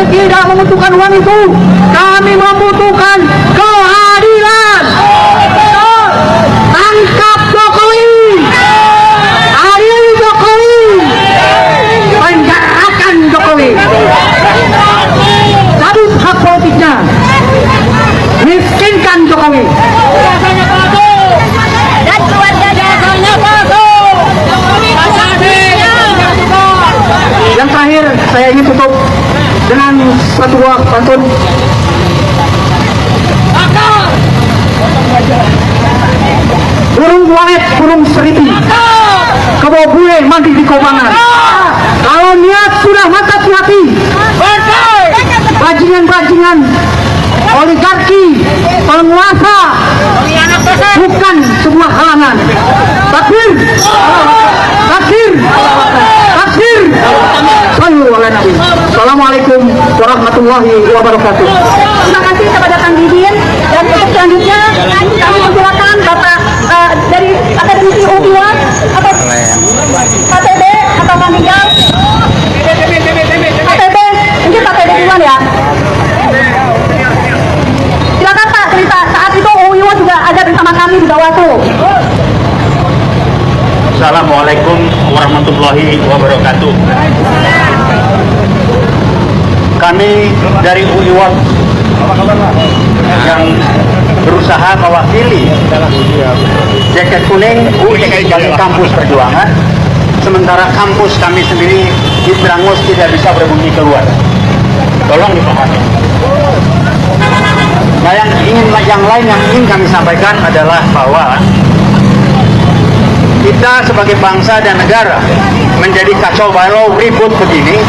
tidak membutuhkan uang itu. Kami membutuhkan keadilan. Tangkap Jokowi, adili Jokowi, penjarakan Jokowi, cabut hak politiknya, miskinkan Jokowi. Dan keluarganya palsu. Yang terakhir saya ingin tutup dengan satu buah pantun. Burung walet, burung seriti, kebawa bue mandi di kobangan. Kalau niat sudah mantap di hati, bajingan-bajingan oligarki penguasa bukan sebuah halangan. Takbir, takbir, takbir. Sallu ala Nabi. Assalamualaikum warahmatullahi wabarakatuh. Terima kasih kepada Kang Didin, dan untuk selanjutnya kami mempersilakan Bapak dari Akademisi U2 atau KTB atau Kang Rijal. KTB, mungkin KTB duluan ya. Silakan Pak, cerita saat itu U2 juga ada bersama kami di Bawaslu. Assalamualaikum warahmatullahi wabarakatuh. Kami dari UIWAT yang berusaha mewakili jaket kuning UIN dari kampus perjuangan, sementara kampus kami sendiri di Brangus tidak bisa berbunyi keluar. Tolong dipahami. Nah, yang lain yang ingin kami sampaikan adalah bahwa kita sebagai bangsa dan negara menjadi kacau balau ribut begini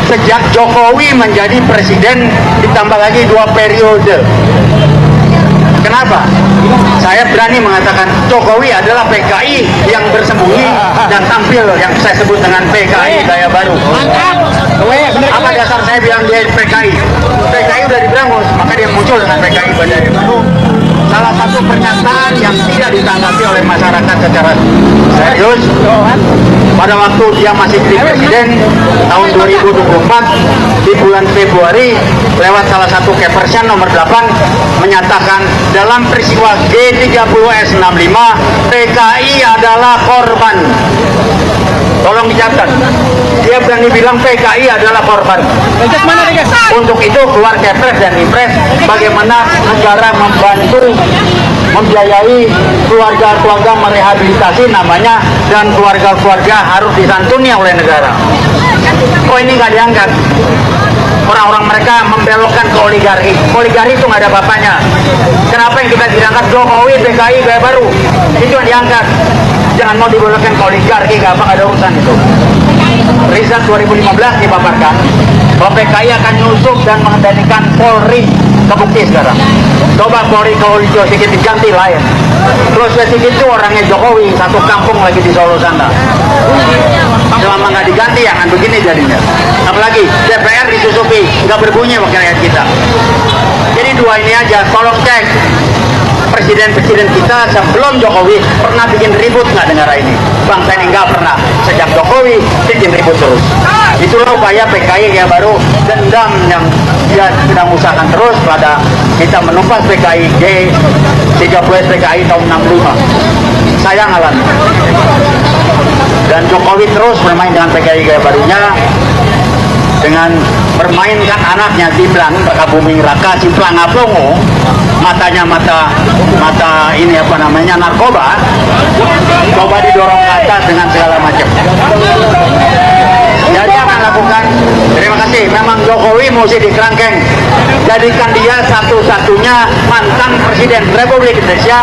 sejak Jokowi menjadi presiden, ditambah lagi 2 periode. Kenapa? Saya berani mengatakan Jokowi adalah PKI yang bersembunyi dan tampil yang saya sebut dengan PKI gaya baru. Apa dasar saya bilang dia PKI? PKI udah di Brangus, maka dia muncul dengan PKI gaya baru. Salah satu pernyataan yang tidak ditanggapi oleh masyarakat secara serius pada waktu dia masih jadi presiden tahun 2024 di bulan Februari lewat salah satu Kepersian nomor 8 menyatakan dalam peristiwa G30S65 PKI adalah korban. Tolong dicatat, dia berani bilang PKI adalah korban. Untuk itu keluar Kepres dan Impres bagaimana negara membantu membiayai keluarga-keluarga merehabilitasi namanya, dan keluarga-keluarga harus disantuni oleh negara. Kok ini nggak diangkat? Orang-orang mereka membelokkan ke oligarki. Oligarki itu nggak ada bapaknya. Kenapa yang kita diangkat Jokowi PKI gaya baru? Itu yang diangkat. Jangan mau dibelokkan ke oligarki, nggak ada urusan itu. Riset 2015 dipaparkan bahwa PKI akan nyusup dan mengendalikan Polri. Kebukti sekarang. Coba Polri kalau sedikit diganti lain. Terus sedikit itu orangnya Jokowi, satu kampung lagi di Solo sana. Selama nggak diganti ya kan begini jadinya. Apalagi DPR disusupi, nggak berbunyi wakil rakyat kita. Jadi 2 ini aja, tolong cek. Presiden-presiden kita sebelum Jokowi pernah bikin ribut nggak negara ini? Bangsa ini nggak pernah. Sejak Jokowi bikin ribut terus. Itulah upaya PKI yang baru, dendam yang dia sedang usahakan terus pada kita menumpas PKI G30 PKI tahun 65. Saya ngalami. Dan Jokowi terus bermain dengan PKI gaya barunya dengan bermainkan anaknya Ciplang, Bakabuming Raka, Ciplang Aplongo, matanya mata ini apa namanya narkoba, coba didorong ke atas dengan segala macam. Jadi akan lakukan. Terima kasih. Memang Jokowi mesti dikerangkeng. Jadikan dia satu-satunya mantan presiden Republik Indonesia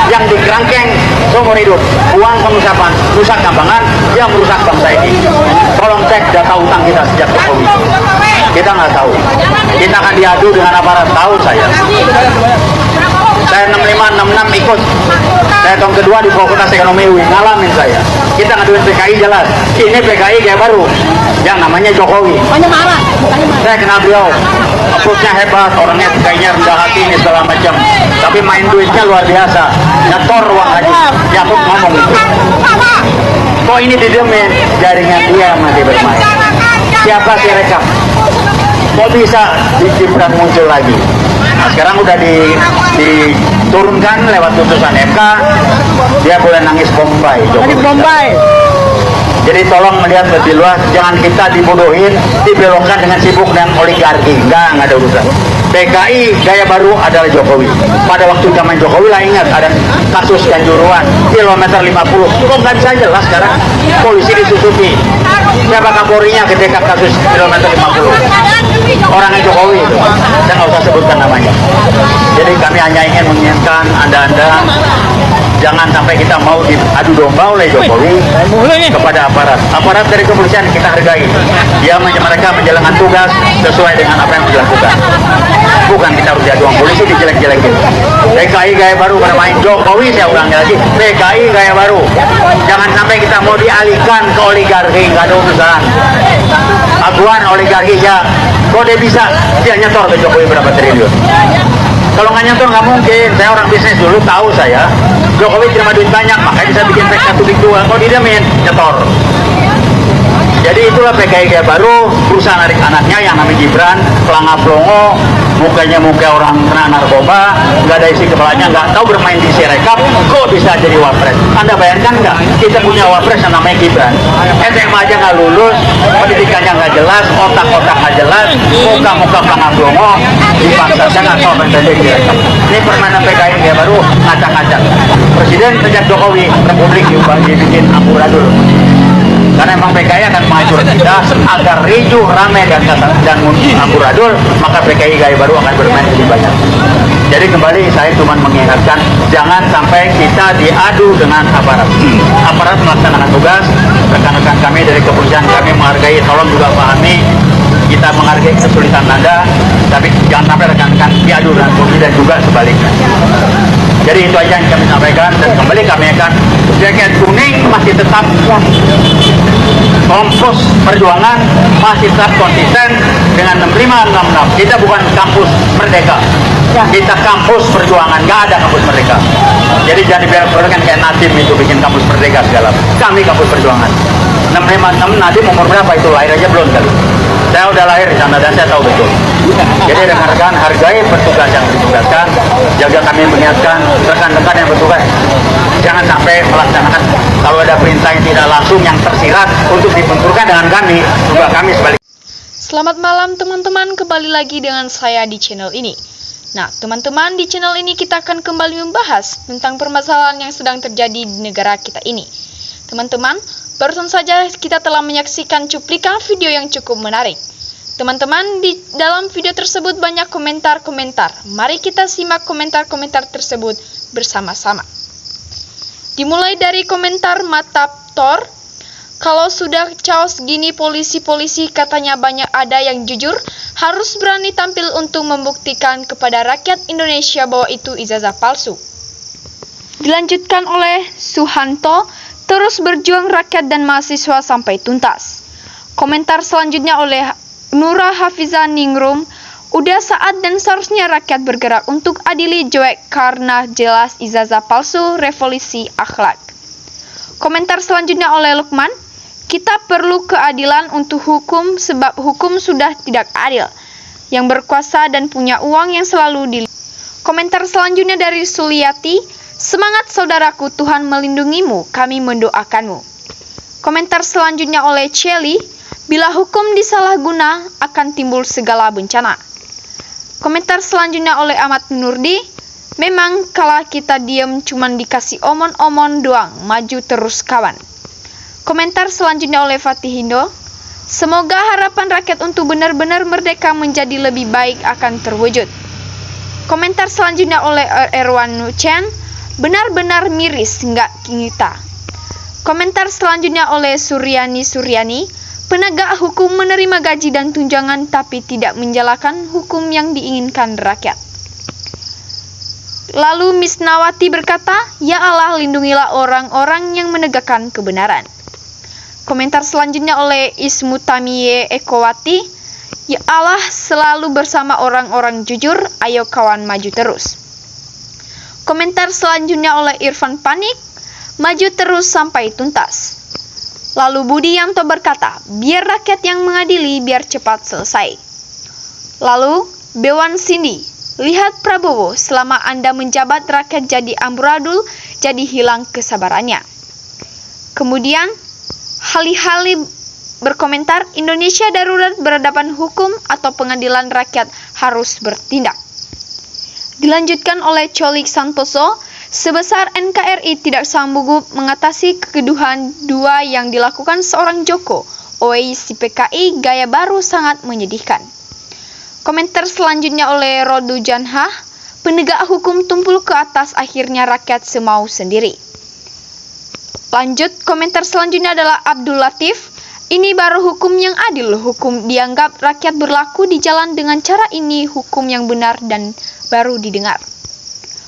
yang dikerangkeng seumur hidup. Uang pengusapan, rusak kambangan yang merusak bangsa ini. Tolong cek data utang kita sejak Jokowi. Kita nggak tahu. Kita akan diadu dengan aparat. Tahu saya. Saya 65-66 ikut. Saya tahun kedua di Fakultas Ekonomi UI, ngalamin saya. Kita ngaduin PKI jelas. Ini PKI kayak baru, yang namanya Jokowi. Saya kenal beliau, approach-nya hebat, orangnya kayaknya rendah hati ini segala macam. Tapi main duitnya luar biasa. Nyetor uang aja. Yakut ngomong itu. Kok ini didemin? Jaringan dia masih bermain. Siapa sih rekap? kok bisa Gibran muncul lagi? Nah, sekarang udah diturunkan lewat putusan MK, dia boleh nangis Bombay. Jadi tolong melihat lebih luas, jangan kita dibodohin, dibelokkan dengan sibuk dan oligarki. Enggak ada urusan. PKI gaya baru adalah Jokowi. Pada waktu zaman Jokowi lah, ingat ada kasus Kanjuruhan kilometer 50. Kok nggak bisa jelas sekarang? Polisi disusupi. Siapa Kapolrinya ketika kasus kilometer 50? Orangnya Jokowi itu. Saya nggak usah sebutkan namanya. Jadi kami hanya ingin mengingatkan Anda-Anda, jangan sampai kita mau diadu domba oleh Jokowi kepada aparat dari kepolisian. Kita hargai mereka menjalankan tugas sesuai dengan apa yang dilakukan, bukan kita harus diadu polisi dijelek-jelekin. PKI gaya baru bermain Jokowi, saya ulangi lagi, PKI gaya baru. Jangan sampai kita mau dialihkan ke oligarki, nggak ada urusan. Aguan oligarki ya, kok dia bisa dia nyetor ke Jokowi berapa triliun? Kalau nggak nyetor nggak mungkin. Saya orang bisnis dulu, tahu saya Jokowi terima duit banyak, makanya bisa bikin PK 1 Big 2. Kalau didemin nyetor. Jadi itulah PKI gaya baru, berusaha narik anaknya yang namanya Gibran, pelangap pelongo, mukanya muka orang kena narkoba, nggak ada isi kepalanya, nggak tahu bermain di Sirekap, kok bisa jadi wapres? Anda bayangkan nggak? Kita punya wapres yang namanya Gibran, SMA aja nggak lulus, pendidikannya nggak jelas, otak-otak nggak jelas, muka-muka pelangap pelongo, dipaksa. Saya nggak tahu apa yang terjadi di Sirekap. Ini permainan PKI gaya baru, ngacak-ngacak. Presiden sejak Jokowi, Republik dibikin amburadul. Karena memang PKI akan menghancurkan kita agar ricuh, ramai dan amburadul, maka PKI gaya baru akan bermain lebih banyak. Jadi kembali saya cuma mengingatkan, jangan sampai kita diadu dengan aparat. Aparat melaksanakan tugas, rekan-rekan kami dari kepolisian kami menghargai, tolong juga pahami, kita menghargai kesulitan Anda, tapi jangan sampai rekan-rekan diadu dengan polisi dan juga sebaliknya. Jadi itu aja yang kami sampaikan, dan kembali kami akan jaket kuning masih tetap Kompos Perjuangan masih tetap konsisten dengan 6566. Kita bukan kampus Merdeka, kita kampus Perjuangan, nggak ada kampus Merdeka. Jadi jangan dibiarkan kayak Nadiem itu bikin kampus Merdeka segala. Kami kampus Perjuangan. 656 Nadiem umur berapa itu? Lahir aja belum kali. Saya udah lahir di sana dan saya tahu betul. Jadi rekan-rekan hargai petugas yang ditugaskan, jaga kami mengingatkan rekan-rekan yang bertugas. Jangan sampai melaksanakan kalau ada perintah yang tidak langsung yang tersirat untuk dibenturkan dengan kami, juga kami sebaliknya. Selamat malam teman-teman, kembali lagi dengan saya di channel ini. Nah teman-teman, di channel ini kita akan kembali membahas tentang permasalahan yang sedang terjadi di negara kita ini. Teman-teman, barusan saja kita telah menyaksikan cuplikan video yang cukup menarik. Teman-teman, di dalam video tersebut banyak komentar-komentar. Mari kita simak komentar-komentar tersebut bersama-sama. Dimulai dari komentar Matap Thor, kalau sudah chaos gini polisi-polisi katanya banyak ada yang jujur, harus berani tampil untuk membuktikan kepada rakyat Indonesia bahwa itu ijazah palsu. Dilanjutkan oleh Suhanto, terus berjuang rakyat dan mahasiswa sampai tuntas. Komentar selanjutnya oleh Nura Hafiza Ningrum, udah saat dan seharusnya rakyat bergerak untuk adili Joek karena jelas ijazah palsu, revolusi akhlak. Komentar selanjutnya oleh Lukman, kita perlu keadilan untuk hukum sebab hukum sudah tidak adil. Yang berkuasa dan punya uang yang selalu dilihat. Komentar selanjutnya dari Suliati, semangat saudaraku, Tuhan melindungimu, kami mendoakanmu. Komentar selanjutnya oleh Celi, bila hukum disalahguna akan timbul segala bencana. Komentar selanjutnya oleh Ahmad Nurdi, memang kalau kita diam cuman dikasih omon-omon doang, maju terus kawan. Komentar selanjutnya oleh Fatihindo, semoga harapan rakyat untuk benar-benar merdeka menjadi lebih baik akan terwujud. Komentar selanjutnya oleh Erwan Nuchen, benar-benar miris nggak kita. Komentar selanjutnya oleh Suryani, penegak hukum menerima gaji dan tunjangan tapi tidak menjalankan hukum yang diinginkan rakyat. Lalu Miss Nawati berkata, ya Allah lindungilah orang-orang yang menegakkan kebenaran. Komentar selanjutnya oleh Ismutamiye Ekowati, ya Allah selalu bersama orang-orang jujur, ayo kawan maju terus. Komentar selanjutnya oleh Irfan Panik, maju terus sampai tuntas. Lalu Budi Yanto berkata, biar rakyat yang mengadili, biar cepat selesai. Lalu, Bewan Cindy, lihat Prabowo, selama Anda menjabat rakyat jadi amburadul, jadi hilang kesabarannya. Kemudian, Hali-Hali berkomentar, Indonesia darurat berhadapan hukum atau pengadilan rakyat harus bertindak. Dilanjutkan oleh Colik Santoso, sebesar NKRI tidak sanggup mengatasi kegeduhan dua yang dilakukan seorang Joko, OEIC PKI gaya baru sangat menyedihkan. Komentar selanjutnya oleh Rodu Janha, penegak hukum tumpul ke atas, akhirnya rakyat semau sendiri. Lanjut, komentar selanjutnya adalah Abdul Latif, ini baru hukum yang adil, hukum dianggap rakyat berlaku di jalan dengan cara ini, hukum yang benar dan baru didengar.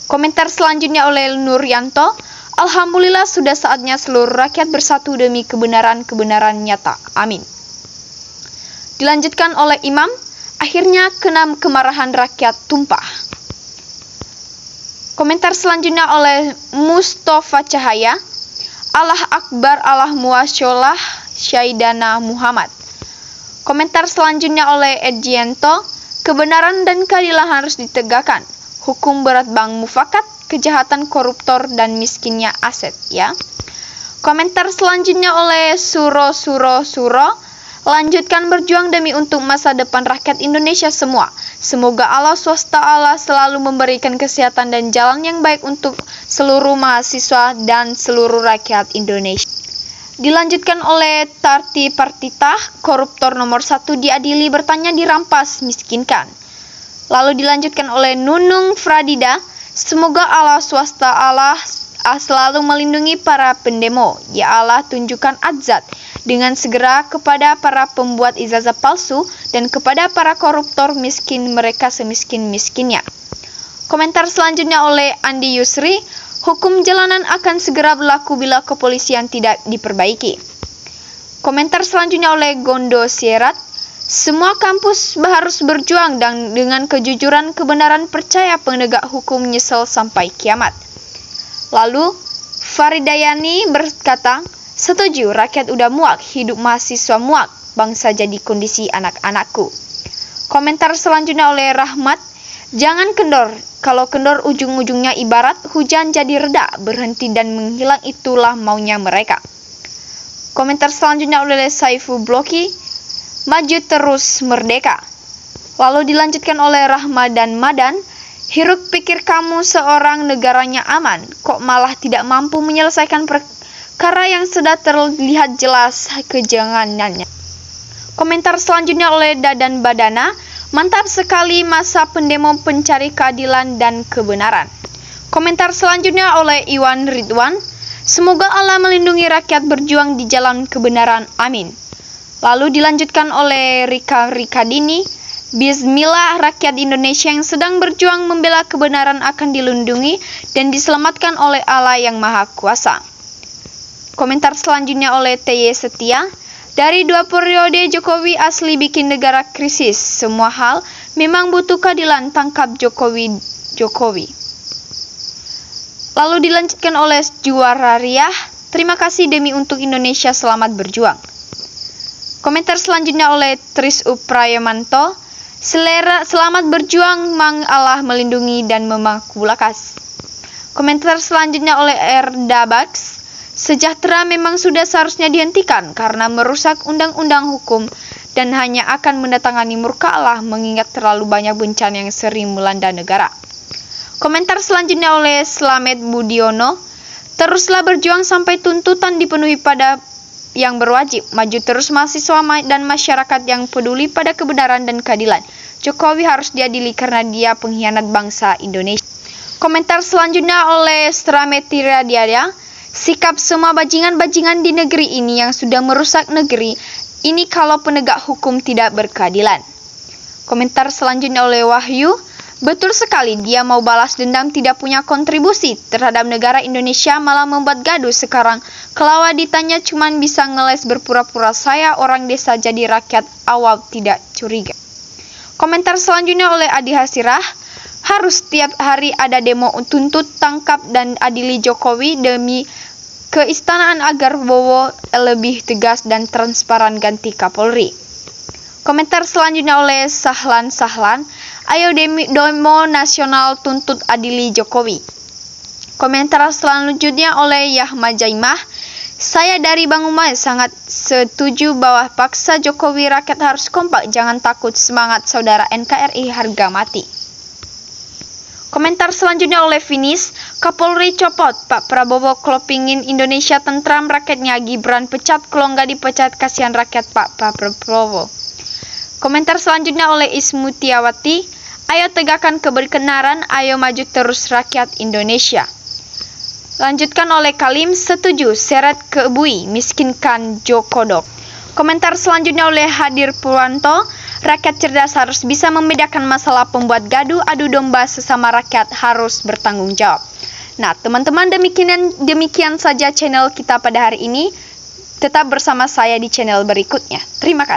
Komentar selanjutnya oleh Nuryanto, alhamdulillah sudah saatnya seluruh rakyat bersatu demi kebenaran-kebenaran nyata. Amin. Dilanjutkan oleh Imam, akhirnya keenam kemarahan rakyat tumpah. Komentar selanjutnya oleh Mustafa Cahaya, Allah Akbar, Allah Muasyolah, Syaidana Muhammad. Komentar selanjutnya oleh Edjianto, kebenaran dan keadilan harus ditegakkan. Hukum berat Bang Mufakat, kejahatan koruptor dan miskinnya aset, ya. Komentar selanjutnya oleh Suro, lanjutkan berjuang demi untuk masa depan rakyat Indonesia semua. Semoga Allah SWT selalu memberikan kesehatan dan jalan yang baik untuk seluruh mahasiswa dan seluruh rakyat Indonesia. Dilanjutkan oleh Tarti Partita, koruptor nomor 1 diadili, bertanya dirampas, miskinkan. Lalu dilanjutkan oleh Nunung Fradida, semoga Allah SWT selalu melindungi para pendemo. Ya Allah, tunjukkan azab dengan segera kepada para pembuat ijazah palsu dan kepada para koruptor miskin, mereka semiskin-miskinnya. Komentar selanjutnya oleh Andi Yusri, hukum jalanan akan segera berlaku bila kepolisian tidak diperbaiki. Komentar selanjutnya oleh Gondo Sierat, semua kampus harus berjuang dan dengan kejujuran kebenaran, percaya penegak hukum nyesel sampai kiamat. Lalu Faridayani berkata, setuju, rakyat udah muak, hidup mahasiswa muak, bangsa jadi kondisi anak-anakku. Komentar selanjutnya oleh Rahmat, jangan kendor, kalau kendor ujung-ujungnya ibarat hujan jadi reda, berhenti dan menghilang, itulah maunya mereka. Komentar selanjutnya oleh Saifu Bloki, maju terus merdeka. Lalu dilanjutkan oleh Rahma dan Madan, hiruk pikir kamu seorang negaranya aman, kok malah tidak mampu menyelesaikan perkara yang sudah terlihat jelas kejanganannya. Komentar selanjutnya oleh Dadan Badana, mantap sekali masa pendemo pencari keadilan dan kebenaran. Komentar selanjutnya oleh Iwan Ridwan, semoga Allah melindungi rakyat berjuang di jalan kebenaran, amin. Lalu dilanjutkan oleh Rika Rikadini, bismillah, rakyat Indonesia yang sedang berjuang membela kebenaran akan dilindungi dan diselamatkan oleh Allah yang Maha Kuasa. Komentar selanjutnya oleh T.Y. Setia, dari 2 periode Jokowi asli bikin negara krisis. Semua hal memang butuh keadilan, tangkap Jokowi. Lalu dilanjutkan oleh Juara Riah, terima kasih demi untuk Indonesia, selamat berjuang. Komentar selanjutnya oleh Tris Uprayamanto, selamat berjuang, Mang Allah melindungi dan memangkulakas. Komentar selanjutnya oleh Erdabax, sejahtera memang sudah seharusnya dihentikan karena merusak undang-undang hukum dan hanya akan mendatangani murka Allah mengingat terlalu banyak bencana yang sering melanda negara. Komentar selanjutnya oleh Slamet Budiono, teruslah berjuang sampai tuntutan dipenuhi pada yang berwajib, maju terus mahasiswa dan masyarakat yang peduli pada kebenaran dan keadilan. Jokowi harus diadili karena dia pengkhianat bangsa Indonesia. Komentar selanjutnya oleh Strametira Diada, sikap semua bajingan-bajingan di negeri ini yang sudah merusak negeri ini kalau penegak hukum tidak berkeadilan. Komentar selanjutnya oleh Wahyu, betul sekali, dia mau balas dendam, tidak punya kontribusi terhadap negara Indonesia, malah membuat gaduh sekarang. Kalau ditanya cuman bisa ngeles berpura-pura, saya orang desa jadi rakyat awam tidak curiga. Komentar selanjutnya oleh Adi Hasirah, harus tiap hari ada demo tuntut, tangkap dan adili Jokowi demi keistanaan agar Bowo lebih tegas dan transparan ganti Kapolri. Komentar selanjutnya oleh Sahlan, ayo demo nasional tuntut adili Jokowi. Komentar selanjutnya oleh Yahma Jaimah, saya dari Bang Umay sangat setuju bahwa paksa Jokowi rakyat harus kompak, jangan takut, semangat saudara NKRI harga mati. Komentar selanjutnya oleh Finis, Kapolri copot, Pak Prabowo klopingin Indonesia tentram, rakyatnya Gibran pecat, kalau nggak dipecat kasihan rakyat Pak Prabowo. Komentar selanjutnya oleh Ismutiawati, ayo tegakkan kebenaran, ayo maju terus rakyat Indonesia. Lanjutkan oleh Kalim, setuju, seret ke bui, miskinkan Jokodok. Komentar selanjutnya oleh Hadir Purwanto, rakyat cerdas harus bisa membedakan masalah pembuat gaduh, adu domba sesama rakyat harus bertanggung jawab. Nah teman-teman, demikian saja channel kita pada hari ini. Tetap bersama saya di channel berikutnya. Terima kasih.